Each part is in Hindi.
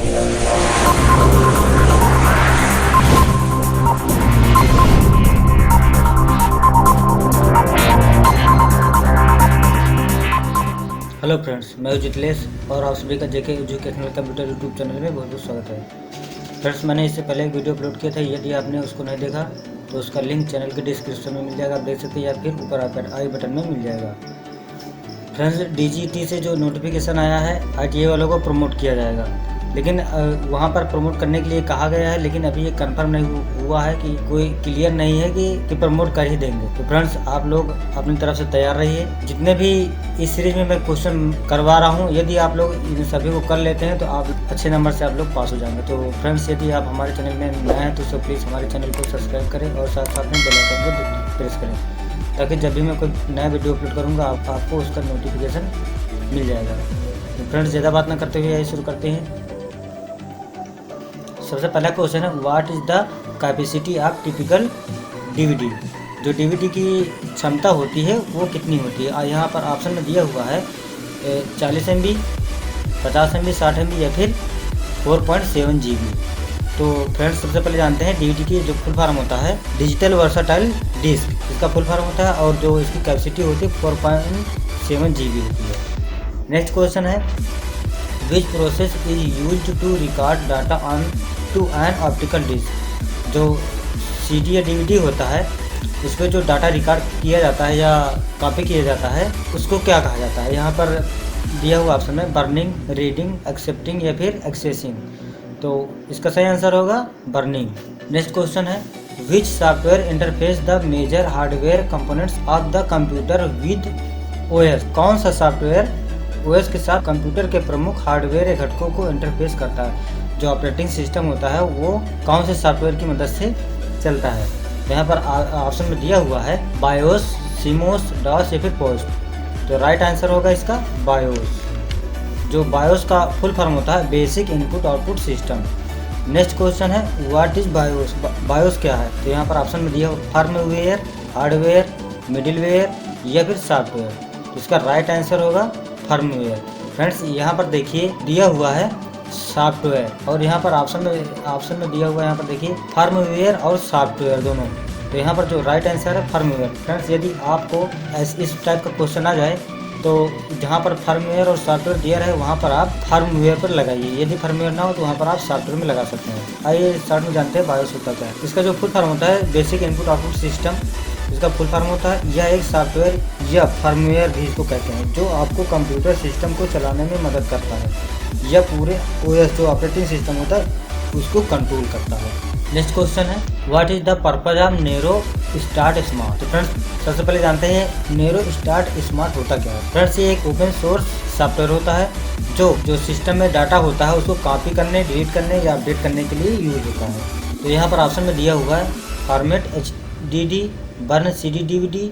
हेलो फ्रेंड्स, मैं हूं जितलेश और आप सभी का जेके एजुकेशनल कंप्यूटर यूट्यूब चैनल में बहुत बहुत स्वागत है। फ्रेंड्स, मैंने इससे पहले एक वीडियो अपलोड किया था। यदि आपने उसको नहीं देखा तो उसका लिंक चैनल के डिस्क्रिप्शन में मिल जाएगा, आप देख सकते हैं, या फिर ऊपर आई बटन में मिल जाएगा। फ्रेंड्स, डीजीटी से जो नोटिफिकेशन आया है, आईटीआई वालों को प्रमोट किया जाएगा, लेकिन वहाँ पर प्रमोट करने के लिए कहा गया है, लेकिन अभी ये कंफर्म नहीं हुआ है कि कोई क्लियर नहीं है कि प्रमोट कर ही देंगे। तो फ्रेंड्स, आप लोग अपनी तरफ से तैयार रहिए। जितने भी इस सीरीज में मैं क्वेश्चन करवा रहा हूँ, यदि आप लोग इन सभी को कर लेते हैं तो आप अच्छे नंबर से आप लोग पास हो जाएंगे। तो फ्रेंड्स, यदि आप हमारे चैनल में नए हैं तो प्लीज़ हमारे चैनल को सब्सक्राइब करें और साथ साथ में बेल आइकन को प्रेस करें, ताकि जब भी मैं कोई नया वीडियो अपलोड करूँगा आपको उसका नोटिफिकेशन मिल जाएगा। तो फ्रेंड्स, ज़्यादा बात ना करते हुए शुरू करते हैं। सबसे पहला क्वेश्चन है, what is the capacity of typical DVD. जो डीवीडी की क्षमता होती है वो कितनी होती है। यहाँ पर ऑप्शन में दिया हुआ है 40 MB, 50 MB, 60 MB या फिर 4.7 GB। तो फ्रेंड्स, सबसे पहले जानते हैं डीवीडी की जो फुल फॉर्म होता है, डिजिटल वर्सटाइल डिस्क, इसका फुल फॉर्म होता है, और जो इसकी कैपेसिटी होती है 4.7 GB होती है। नेक्स्ट क्वेश्चन है, which process is used to record data on to an optical disk. जो CD या DVD होता है, उस पर जो डाटा रिकॉर्ड किया जाता है या कॉपी किया जाता है, उसको क्या कहा जाता है। यहाँ पर दिया हुआ ऑप्शन है बर्निंग, रीडिंग, एक्सेप्टिंग या फिर एक्सेसिंग। तो इसका सही आंसर होगा बर्निंग। नेक्स्ट क्वेश्चन है, which software interface the major hardware components of the computer with OS। कौन सा सॉफ्टवेयर OS के साथ कंप्यूटर के प्रमुख हार्डवेयर घटकों को इंटरफेस करता है। जो ऑपरेटिंग सिस्टम होता है वो कौन से सॉफ्टवेयर की मदद से चलता है। यहाँ पर ऑप्शन में दिया हुआ है बायोस, सीमोस, डॉस या फिर पोस्ट। तो राइट आंसर होगा इसका बायोस। जो बायोस का फुल फॉर्म होता है basic input output system. Next question है, व्हाट इज बायोस। बायोस क्या है। तो यहाँ पर ऑप्शन में दिया हुआ फर्मवेयर, हार्डवेयर, मिडिलवेयर या फिर सॉफ्टवेयर। तो इसका राइट आंसर होगा फर्मवेयर। फ्रेंड्स, यहाँ पर देखिए दिया हुआ है सॉफ्टवेयर, और यहाँ पर ऑप्शन में दिया हुआ है, यहाँ पर देखिए फर्मवेयर और सॉफ्टवेयर दोनों। तो यहाँ पर जो राइट आंसर है फर्मवेयर। फ्रेंड्स, यदि आपको इस टाइप का क्वेश्चन आ जाए तो जहाँ पर फर्मवेयर और सॉफ्टवेयर दिया है वहाँ पर आप फर्मवेयर पर लगाइए। यदि फर्मवेयर ना हो तो वहाँ पर आप सॉफ्टवेयर में लगा सकते हैं। आइए स्टार्ट में जानते हैं बायोस होता क्या है। इसका जो फुल फॉर्म होता है बेसिक इनपुट आउटपुट सिस्टम, इसका फुल फॉर्म होता है। यह एक सॉफ्टवेयर या फर्मवेयर भी इसको कहते हैं, जो आपको कंप्यूटर सिस्टम को चलाने में मदद करता है। यह पूरे OS जो ऑपरेटिंग सिस्टम होता है उसको कंट्रोल करता है। नेक्स्ट क्वेश्चन है, what is the purpose of narrow start smart. तो फ्रेंड्स, सबसे पहले जानते हैं नेरो स्टार्ट स्मार्ट होता क्या है। फ्रेंड्स, ये एक ओपन सोर्स सॉफ्टवेयर होता है जो सिस्टम में डाटा होता है उसको कॉपी करने, डिलीट करने या अपडेट करने के लिए यूज होता है। तो यहाँ पर ऑप्शन में दिया हुआ है format HDD, burn CD DVD,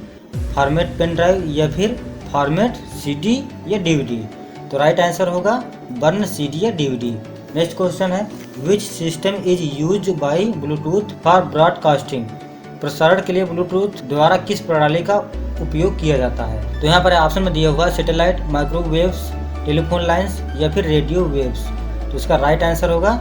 format pen drive या फिर फॉर्मेट CD या DVD। तो राइट आंसर होगा बर्न CD या DVD। नेक्स्ट क्वेश्चन है, which system is use by Bluetooth for broadcasting. प्रसारण के लिए ब्लूटूथ द्वारा किस प्रणाली का उपयोग किया जाता है। तो यहाँ पर ऑप्शन में दिया हुआ सैटेलाइट, माइक्रोवेव्स, टेलीफोन लाइन्स या फिर रेडियो वेव्स। तो इसका राइट आंसर होगा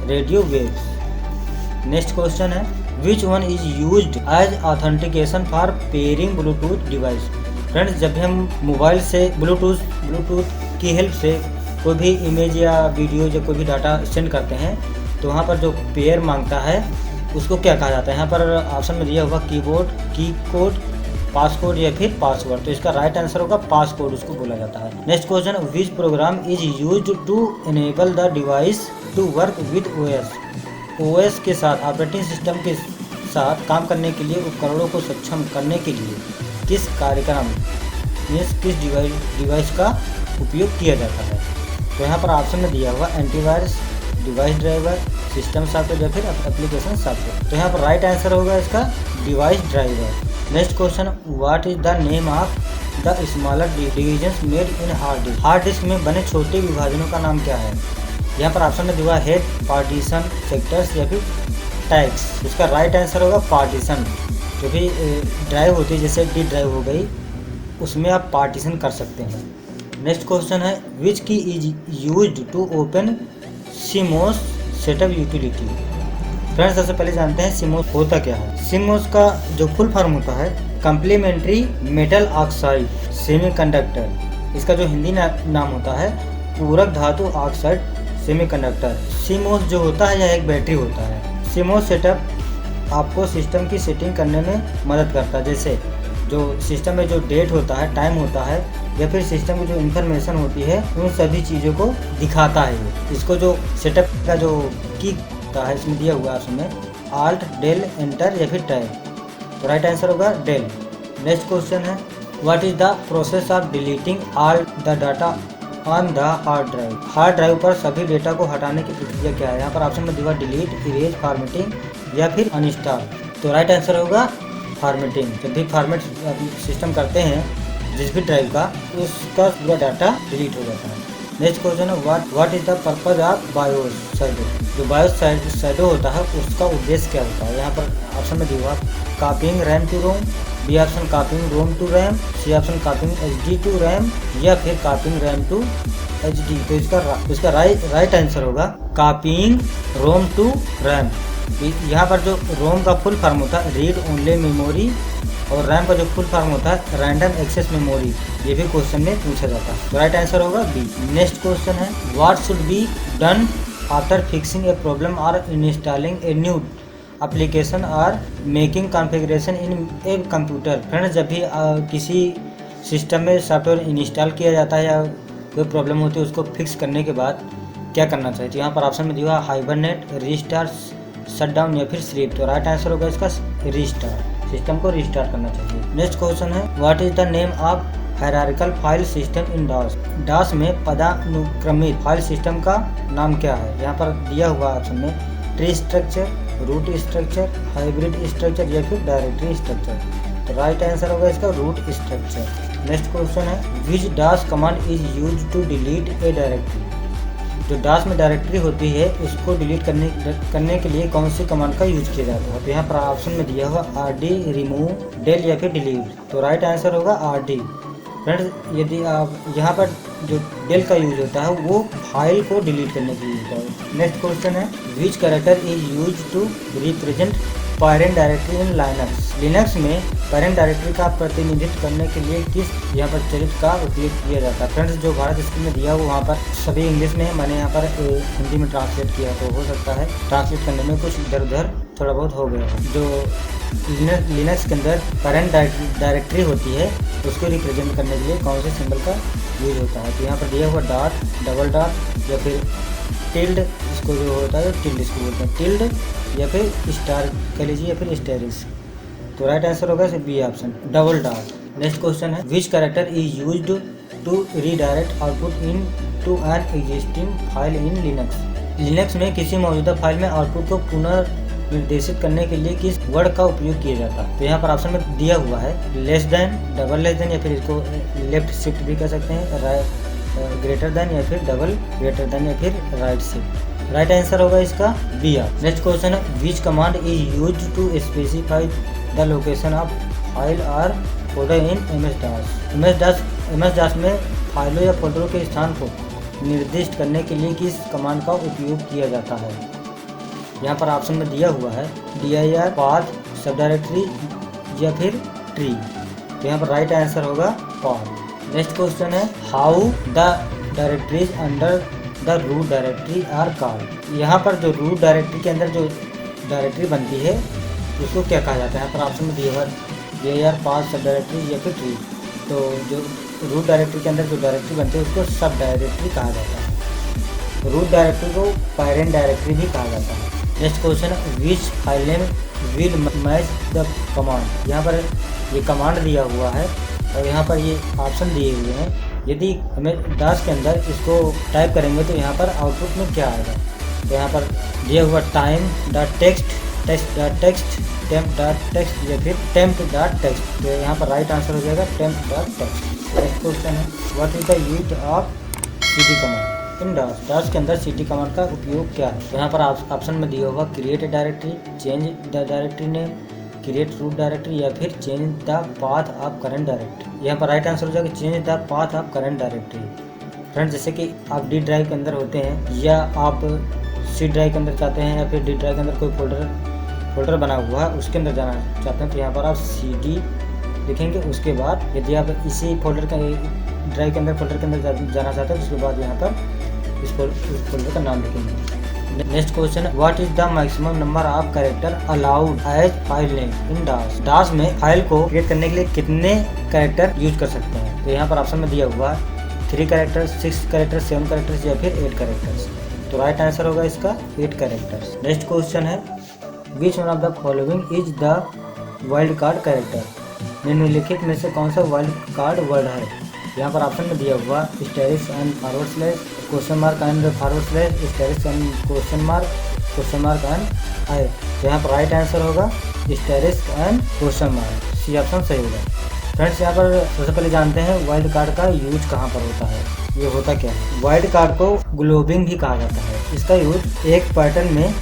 रेडियो वेव्स। नेक्स्ट क्वेश्चन है, which one is used as authentication for pairing Bluetooth device. Friends, जब हम मोबाइल से ब्लूटूथ की हेल्प से कोई भी इमेज या वीडियो या कोई भी डाटा सेंड करते हैं तो वहाँ पर जो पेयर मांगता है उसको क्या कहा जाता है। यहाँ पर ऑप्शन में दिया हुआ कीबोर्ड, की कोड, पासकोड या फिर पासवर्ड। तो इसका राइट आंसर होगा पासकोड, उसको बोला जाता है। Next question, which program is used to enable the device to work with OS के साथ, ऑपरेटिंग सिस्टम के साथ काम करने के लिए उपकरणों को सक्षम करने के लिए किस कार्यक्रम किस डिवाइस का उपयोग किया जाता है। तो यहाँ पर ऑप्शन में दिया हुआ antivirus, device driver, system software या फिर एप्लीकेशन सॉफ्टवेयर। तो यहाँ पर राइट आंसर होगा इसका device driver. Next question, what is the name of the smaller divisions made in hard disk. Hard disk में बने छोटे विभाजनों का नाम क्या है। यहाँ पर ऑप्शन में दिया हेड, पार्टीशन, सेक्टर्स या फिर टैग्स। इसका राइट आंसर होगा पार्टीशन। जो भी ड्राइव होती है, जैसे D ड्राइव हो गई, उसमें आप पार्टीशन कर सकते हैं। नेक्स्ट क्वेश्चन है, which key is used to open CMOS setup utility. Friends, सबसे पहले जानते हैं CMOS होता क्या है। CMOS का जो फुल फॉर्म होता है कम्प्लीमेंट्री मेटल ऑक्साइड सेमीकंडक्टर। इसका जो हिंदी नाम होता है पूरक धातु ऑक्साइड सेमीकंडक्टर। CMOS जो होता है यह एक बैटरी होता है। CMOS सेटअप आपको सिस्टम की सेटिंग करने में मदद करता है, जैसे जो सिस्टम में जो डेट होता है, टाइम होता है, या फिर सिस्टम की जो इन्फॉर्मेशन होती है उन सभी चीज़ों को दिखाता है। इसको जो सेटअप का जो की होता है इसमें दिया हुआ है ऑप्शन में आल्ट, डेल, एंटर या फिर टैब। तो राइट आंसर होगा डेल। नेक्स्ट क्वेश्चन है what is the process of deleting all the data on the hard drive. Hard drive पर सभी डेटा को हटाने की प्रक्रिया क्या है। यहाँ पर ऑप्शन में दिया डिलीट, इरेज, फॉर्मेटिंग या फिर अनइंस्टॉल। तो राइट आंसर होगा फॉर्मेटिंग। जब भी फॉर्मेट सिस्टम करते हैं जिस भी ड्राइव का, उसका पूरा डाटा डिलीट हो जाता है। नेक्स्ट क्वेश्चन है what is the purpose of BIOS shadow. जो बायोस शैडो होता है उसका उद्देश्य क्या होता है। यहाँ पर ऑप्शन में दिया copying RAM to ROM, B option copying ROM to RAM, C option copying HD to RAM या फिर कॉपिंग रैम टू HD। तो इसका राइट आंसर होगा कॉपिंग रोम टू रैम। यहाँ पर जो रोम का फुल फॉर्म होता है रीड ओनली मेमोरी और रैम का जो फुल फॉर्म होता है रैंडम एक्सेस मेमोरी। ये भी क्वेश्चन में पूछा जाता है। तो राइट आंसर होगा बी। नेक्स्ट क्वेश्चन है what should be done after fixing a problem और इंस्टॉलिंग ए न्यू एप्लीकेशन और making configuration in a computer. Friends, जब भी किसी सिस्टम में सॉफ्टवेयर इंस्टॉल किया जाता है या कोई प्रॉब्लम होती है उसको फिक्स करने के बाद क्या करना चाहिए। तो यहाँ पर ऑप्शन में दिया हाइबरनेट, रीस्टार्ट, शटडाउन या फिर स्लीप। तो राइट आंसर होगा इसका रीस्टार्ट। सिस्टम को रीस्टार्ट करना चाहिए। नेक्स्ट क्वेश्चन है what is the name of hierarchical file system in DOS. DOS में पदानुक्रमित फाइल सिस्टम का नाम क्या है। यहाँ पर दिया हुआ ऑप्शन में tree structure, root structure, hybrid structure या फिर डायरेक्टरी स्ट्रक्चर। तो राइट आंसर होगा इसका रूट स्ट्रक्चर। नेक्स्ट क्वेश्चन है which DOS command is use to delete a directory. जो डास में डायरेक्टरी होती है उसको डिलीट करने के लिए कौन सी कमांड का यूज किया जाता है। तो यहाँ पर ऑप्शन में दिया हुआ RD, रिमूव, डेल या फिर डिलीट। तो राइट आंसर होगा RD। फ्रेंड्स, यदि आप यहाँ पर जो डेल का यूज होता है वो फाइल को डिलीट करने के लिए होता है। नेक्स्ट क्वेश्चन है which character is use to represent parent directory in Linux. Linux में पेरेंट डायरेक्टरी का प्रतिनिधित्व करने के लिए किस यहाँ पर चरित्र का उपयोग किया जाता है। फ्रेंड्स, जो भारत स्क्रीन में दिया हुआ वहाँ पर सभी इंग्लिश में है, मैंने यहाँ पर हिंदी में ट्रांसलेट किया तो हो सकता है ट्रांसलेट करने में कुछ इधर उधर थोड़ा बहुत हो गया है। जो लिनक्स के अंदर पेरेंट डायरेक्टरी होती है उसको रिप्रेजेंट करने के लिए कौन से सिंबल का यूज होता है। तो यहाँ पर दिया हुआ डॉट, डबल डॉट या फिर टिल्ड, इसको जो होता है टिल्ड इसको बोलते हैं, टिल्ड या फिर स्टार कह लीजिए या फिर स्टेरिस। तो राइट आंसर होगा B option, double dot. Next question है which character is used to redirect output into an existing file in Linux. Linux में किसी मौजूदा फाइल में आउटपुट को पुनर्निर्देशित करने के लिए किस वर्ड का उपयोग किया जाता है। तो यहाँ पर ऑप्शन में दिया हुआ है less than, double less than या फिर इसको लेफ्ट शिफ्ट भी कर सकते हैं, ग्रेटर देन या फिर डबल ग्रेटर देन या फिर राइट शिफ्ट। राइट आंसर होगा इसका बी ऑप्शन। नेक्स्ट क्वेश्चन है which command is used to specify the location of file और फोल्डर इन MS DOS में फाइलों या फोल्डरों के स्थान को निर्दिष्ट करने के लिए किस कमांड का उपयोग किया जाता है। यहाँ पर ऑप्शन में दिया हुआ है dir, पाथ, सब डायरेक्टरी या फिर ट्री। तो यहाँ पर राइट आंसर होगा पाथ। नेक्स्ट क्वेश्चन है how the directories under the root directory are called. यहाँ पर जो रूट डायरेक्टरी के अंदर जो डायरेक्टरी बनती है उसको क्या कहा जाता है। यहाँ पर ऑप्शन में दिया हुआ dir, पाथ, सब डायरेक्टरी या फिर ट्री। तो जो रूट डायरेक्टरी के अंदर जो डायरेक्टरी बनती है उसको सब डायरेक्टरी कहा जाता है। रूट डायरेक्टरी को पेरेंट डायरेक्टरी भी कहा जाता है। नेक्स्ट क्वेश्चन है which file name will match the command. यहाँ पर ये कमांड दिया हुआ है और यहाँ पर ये ऑप्शन दिए हुए हैं। यदि हमें डास के अंदर इसको टाइप करेंगे तो यहाँ पर आउटपुट में क्या आएगा। तो यहाँ पर दिया हुआ time dot text, text dot text, temp dot text या फिर टेम्प डॉट टेक्स्ट। तो यहाँ पर राइट आंसर हो जाएगा temp dot text. Next question है what is the use of cd command in DOS. DOS के अंदर cd कमांड का उपयोग क्या है। तो यहाँ पर ऑप्शन में दिया होगा create a directory, change the directory name, create root directory या फिर change the path of current directory. यहाँ पर राइट आंसर हो जाएगा change the path of current directory. Friends जैसे कि आप डी ड्राइव के अंदर होते हैं या आप सी ड्राइव के अंदर चाहते हैं या फिर डी ड्राइव के अंदर कोई फोल्डर बना हुआ है उसके अंदर जाना चाहते हैं तो यहाँ पर आप CD लिखेंगे। उसके बाद यदि आप इसी फोल्डर का ड्राइव के अंदर फोल्डर के अंदर जाना चाहते हैं उसके बाद यहाँ पर इस फोल्डर का नाम लिखेंगे। Next question, what is the maximum number of character allowed as file name in DOS. DOS में फाइल को क्रिएट करने के लिए कितने कैरेक्टर यूज कर सकते हैं? तो यहाँ पर ऑप्शन में दिया हुआ है 3 कैरेक्टर्स, 6 कैरेक्टर्स, 7 कैरेक्टर्स या फिर 8 कैरेक्टर्स। तो राइट आंसर होगा इसका 8 कैरेक्टर्स। नेक्स्ट क्वेश्चन है, which one of the following is the wild card character. निम्नलिखित में से कौन सा वाइल्ड कार्ड वर्ड है? यहाँ पर ऑप्शन में दिया हुआ asterisk and forward slash, question mark and forward slash, asterisk and question mark and I. तो यहाँ पर राइट आंसर होगा asterisk and question mark, C option सही होगा। फ्रेंड्स यहाँ पर सबसे पहले जानते हैं वाइल्ड कार्ड का यूज कहाँ पर होता है। ये होता क्या है? वाइल्ड कार्ड को ग्लोबिंग भी कहा जाता है। इसका यूज एक पैटर्न में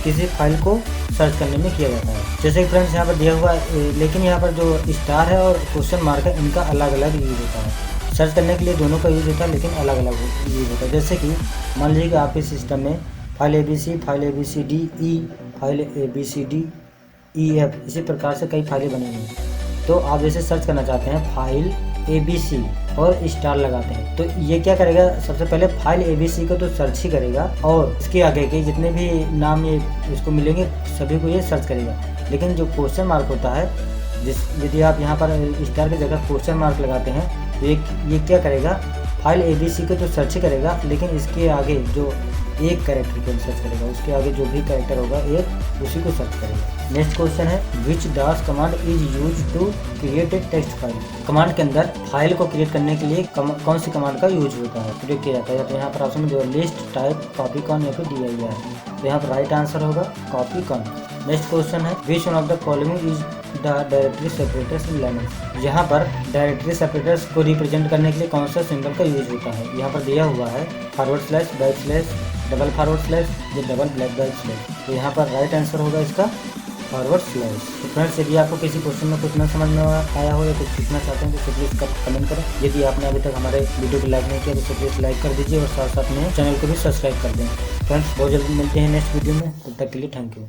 किसी फाइल को सर्च करने में किया जाता है। जैसे कि फ्रेंड्स यहाँ पर दिया हुआ है, लेकिन यहाँ पर जो स्टार है और क्वेश्चन मार्क है इनका अलग अलग यूज होता है। सर्च करने के लिए दोनों का यूज होता है लेकिन अलग अलग यूज होता है। जैसे कि मान लीजिए कि आपके सिस्टम में file ABC, file ABCDE, file ABCDEF इसी प्रकार से कई फाइलें बनी हुई हैं। तो आप जैसे सर्च करना चाहते हैं फाइल ABC और स्टार लगाते हैं तो ये क्या करेगा, सबसे पहले फाइल ABC को तो सर्च ही करेगा और इसके आगे के जितने भी नाम ये इसको मिलेंगे सभी को ये सर्च करेगा। लेकिन जो क्वेश्चन मार्क होता है, यदि आप यहाँ पर स्टार की जगह क्वेश्चन मार्क लगाते हैं तो ये क्या करेगा, फाइल ABC को तो सर्च ही करेगा लेकिन इसके आगे जो एक कैरेक्टर को सर्च करेगा, उसके आगे जो भी कैरेक्टर होगा एक उसी को सर्च करेगा। नेक्स्ट क्वेश्चन है, which DOS command is use to create a text file. Command के अंदर फाइल को क्रिएट करने के लिए कौन सी कमांड का यूज होता है, प्रयोग किया जाता है? तो यहाँ पर ऑप्शन में जो लिस्ट, टाइप, कॉपी कॉन या फिर DIR। तो यहाँ पर राइट आंसर होगा कॉपी कॉन। नेक्स्ट क्वेश्चन है, which one of the following is the directory separators in Linux. यहाँ पर डायरेक्टरी सेपरेटर्स को रिप्रेजेंट करने के लिए कौन सा सिंबल का यूज होता है? यहाँ पर दिया हुआ है forward slash, back slash, double forward slash या डबल बैक स्लैश। तो यहाँ पर राइट आंसर होगा इसका फॉरवर्ड स्लैश। तो फ्रेंड्स यदि आपको किसी क्वेश्चन में कुछ न समझ में आया हो या कुछ सीखना चाहते हैं तो प्लीज़ कमेंट करें। यदि आपने अभी तक हमारे वीडियो को लाइक नहीं किया तो प्लीज़ लाइक कर दीजिए और साथ साथ में चैनल को भी सब्सक्राइब कर दें। फ्रेंड्स बहुत जल्दी मिलते हैं नेक्स्ट वीडियो में, तब तक के लिए थैंक यू।